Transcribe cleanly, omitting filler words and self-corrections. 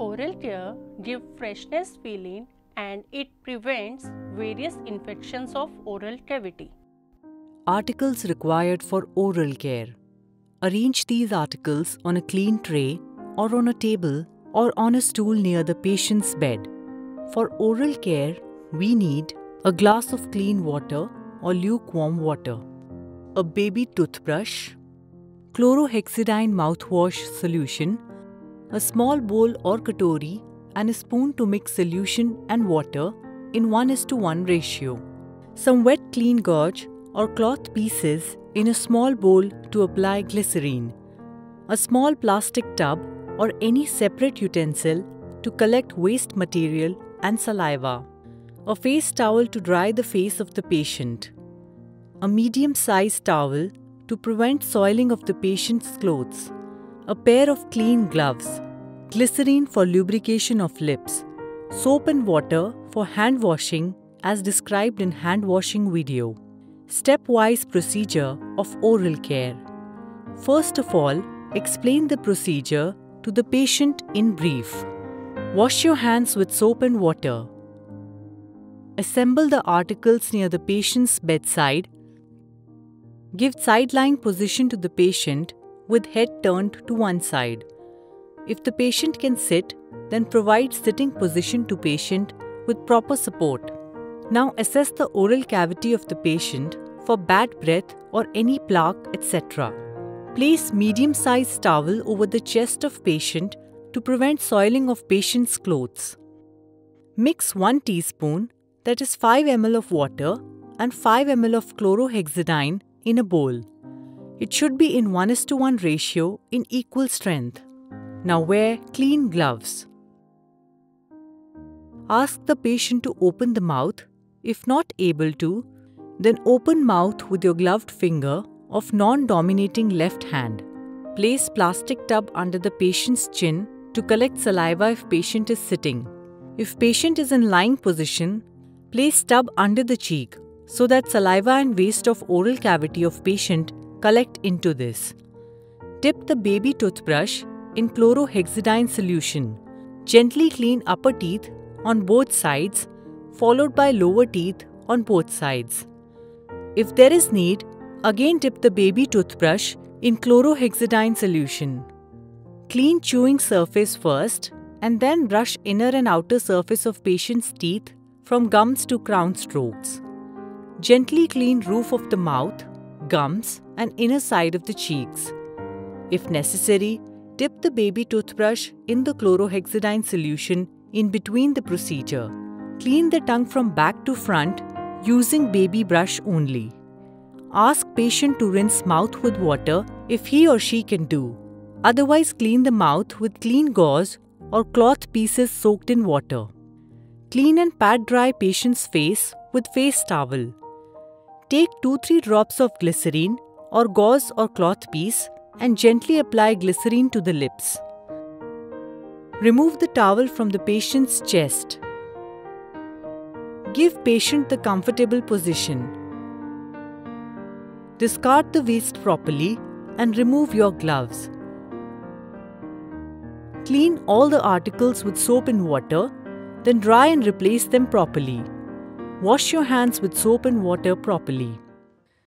Oral care gives freshness feeling and it prevents various infections of oral cavity. Articles required for oral care. Arrange these articles on a clean tray or on a table or on a stool near the patient's bed. For oral care, we need a glass of clean water or lukewarm water, a baby toothbrush, chlorhexidine mouthwash solution, a small bowl or katori, and a spoon to mix solution and water in 1:1 ratio. Some wet clean gauze or cloth pieces in a small bowl to apply glycerine. A small plastic tub or any separate utensil to collect waste material and saliva. A face towel to dry the face of the patient. A medium-sized towel to prevent soiling of the patient's clothes. A pair of clean gloves. Glycerine for lubrication of lips. Soap and water for hand washing as described in hand washing video. Stepwise procedure of oral care. First of all, explain the procedure to the patient in brief. Wash your hands with soap and water. Assemble the articles near the patient's bedside. Give side-lying position to the patient with head turned to one side. If the patient can sit, then provide sitting position to patient with proper support. Now assess the oral cavity of the patient for bad breath or any plaque, etc. Place medium-sized towel over the chest of patient to prevent soiling of patient's clothes. Mix 1 teaspoon, that is 5 ml of water and 5 ml of chlorhexidine in a bowl. It should be in 1:1 ratio in equal strength. Now wear clean gloves. Ask the patient to open the mouth. If not able to, then open mouth with your gloved finger of non-dominating left hand. Place plastic tub under the patient's chin to collect saliva if patient is sitting. If patient is in lying position, place tub under the cheek so that saliva and waste of oral cavity of patient collect into this. Dip the baby toothbrush in chlorhexidine solution. Gently clean upper teeth on both sides, followed by lower teeth on both sides. If there is need, again dip the baby toothbrush in chlorhexidine solution. Clean chewing surface first and then brush inner and outer surface of patient's teeth from gums to crown strokes. Gently clean roof of the mouth, gums and inner side of the cheeks. If necessary, dip the baby toothbrush in the chlorhexidine solution in between the procedure. Clean the tongue from back to front using baby brush only. Ask patient to rinse mouth with water if he or she can do. Otherwise, clean the mouth with clean gauze or cloth pieces soaked in water. Clean and pat dry patient's face with face towel. Take 2-3 drops of glycerine or gauze or cloth piece and gently apply glycerine to the lips. Remove the towel from the patient's chest. Give patient the comfortable position. Discard the waste properly and remove your gloves. Clean all the articles with soap and water, then dry and replace them properly. Wash your hands with soap and water properly.